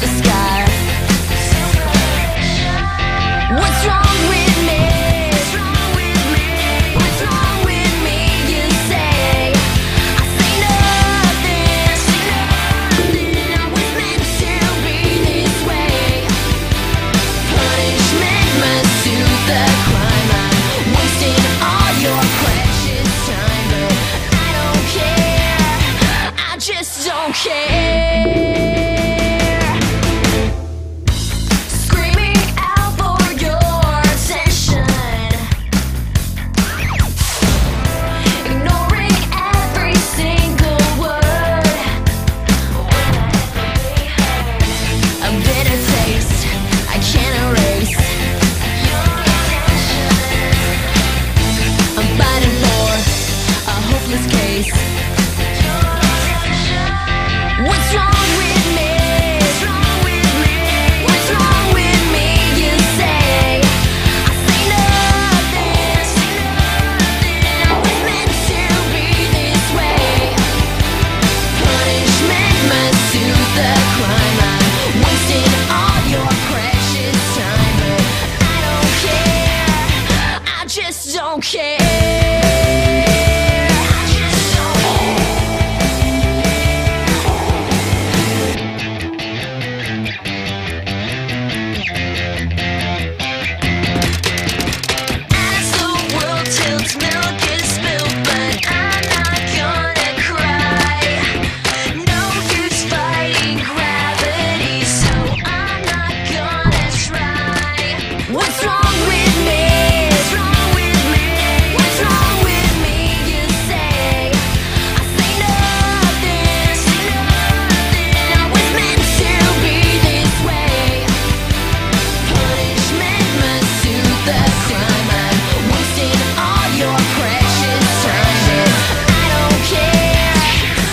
the sky. What's wrong with me? What's wrong with me? You say. I say nothing. I was meant to be this way. Punishment must suit the crime. I'm wasting all your precious time, but I don't care. I just don't care. Screaming out for your attention, ignoring every single word. A bitter taste I can't erase. I'm fighting for a hopeless case. What's wrong with me? What's wrong with me? You say. I say nothing. I was meant to be this way. Punishment must suit the crime. I'm wasting all your precious time, but I don't care. I just don't care. I just don't care. As the world tilts, milk is spilled, but I'm not gonna cry. No use fighting gravity, so I'm not gonna try. What's wrong with me? What's wrong with me? You say. I say nothing. I was meant to be this way. Punishment must suit the crime. I'm wasting all your precious time, but I don't care.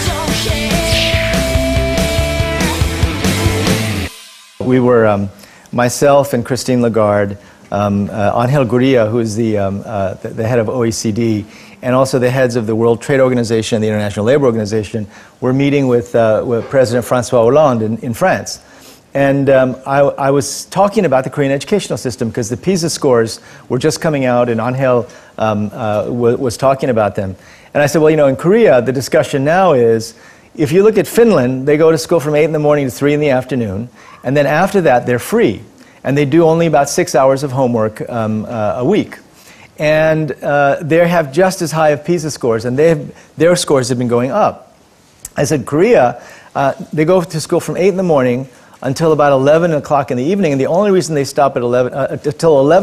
Don't care. We were, myself and Christine Lagarde, Angel Gurria, who is the head of OECD, and also the heads of the World Trade Organization and the International Labour Organization, were meeting with President François Hollande in France. And I was talking about the Korean educational system because the PISA scores were just coming out, and Angel was talking about them. And I said, well, you know, in Korea, the discussion now is, if you look at Finland, they go to school from 8 in the morning to 3 in the afternoon, and then after that, they're free. And they do only about 6 hours of homework a week. And they have just as high of PISA scores, and their scores have been going up. I said, Korea, they go to school from 8 in the morning until about 11 o'clock in the evening, and the only reason they stop at 11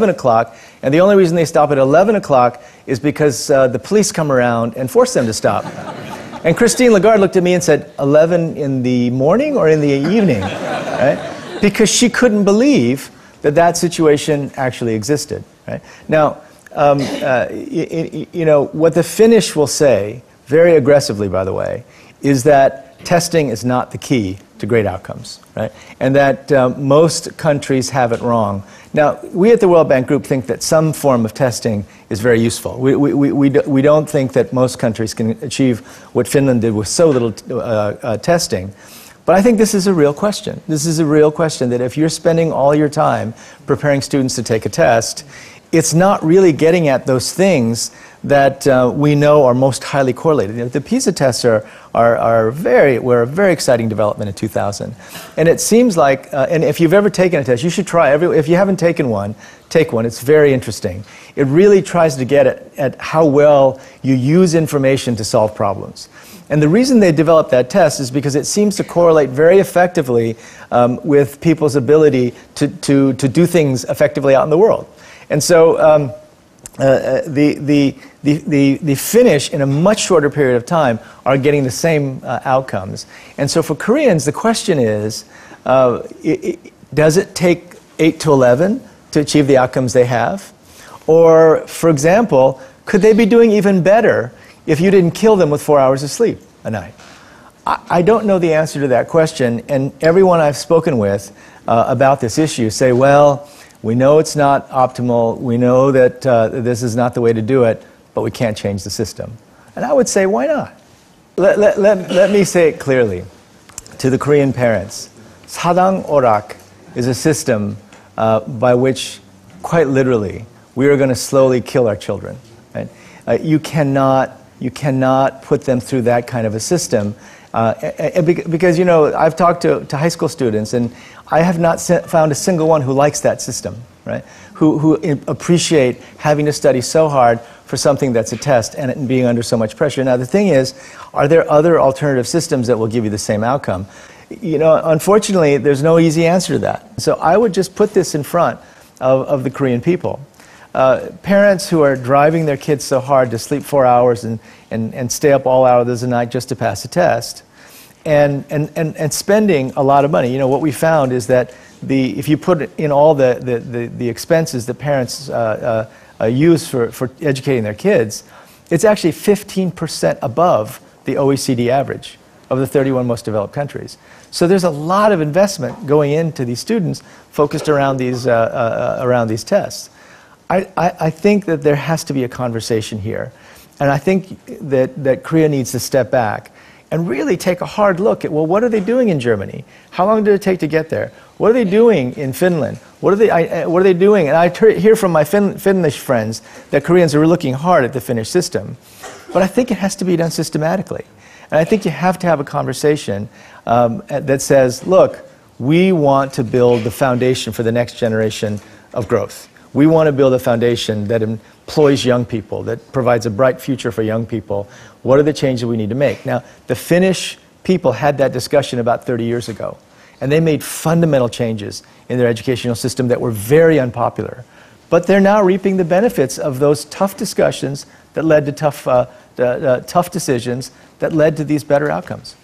o'clock, and the only reason they stop at 11 o'clock is because the police come around and force them to stop. And Christine Lagarde looked at me and said, 11 in the morning or in the evening? Right? Because she couldn't believe that that situation actually existed. Right? Now, you know, what the Finnish will say, very aggressively by the way, is that testing is not the key to great outcomes, right? And that most countries have it wrong. Now, we at the World Bank Group think that some form of testing is very useful. We don't think that most countries can achieve what Finland did with so little testing. But I think this is a real question. This is a real question, that if you're spending all your time preparing students to take a test, it's not really getting at those things that we know are most highly correlated. You know, the PISA tests were a very exciting development in 2000. And it seems like, and if you've ever taken a test, you should try. If you haven't taken one, take one. It's very interesting. It really tries to get at how well you use information to solve problems. And the reason they developed that test is because it seems to correlate very effectively with people's ability to do things effectively out in the world. And so the Finnish, in a much shorter period of time, are getting the same outcomes. And so for Koreans, the question is, does it take 8 to 11 to achieve the outcomes they have? Or, for example, could they be doing even better if you didn't kill them with 4 hours of sleep a night? I don't know the answer to that question, and everyone I've spoken with about this issue say, well, we know it's not optimal, we know that this is not the way to do it, but we can't change the system. And I would say, why not? Let me say it clearly to the Korean parents, 사당 오락 is a system by which, quite literally, we are going to slowly kill our children. Right? You cannot put them through that kind of a system. Because, you know, I've talked to high school students, and I have not found a single one who likes that system, right? Who appreciate having to study so hard for something that's a test and being under so much pressure. Now, the thing is, are there other alternative systems that will give you the same outcome? You know, unfortunately, there's no easy answer to that. So I would just put this in front of the Korean people. Parents who are driving their kids so hard to sleep 4 hours and stay up all hours of the night just to pass a test, and spending a lot of money. You know, what we found is that if you put in all the expenses that parents use for educating their kids, it's actually 15% above the OECD average of the 31 most developed countries. So there's a lot of investment going into these students focused around these tests. I think that there has to be a conversation here. And I think that Korea needs to step back and really take a hard look at, well, what are they doing in Germany? How long did it take to get there? What are they doing in Finland? What are they doing? And I hear from my Finnish friends that Koreans are looking hard at the Finnish system. But I think it has to be done systematically. And I think you have to have a conversation that says, look, we want to build the foundation for the next generation of growth. We want to build a foundation that employs young people, that provides a bright future for young people. What are the changes we need to make? Now, the Finnish people had that discussion about 30 years ago, and they made fundamental changes in their educational system that were very unpopular. But they're now reaping the benefits of those tough discussions that led to tough decisions that led to these better outcomes.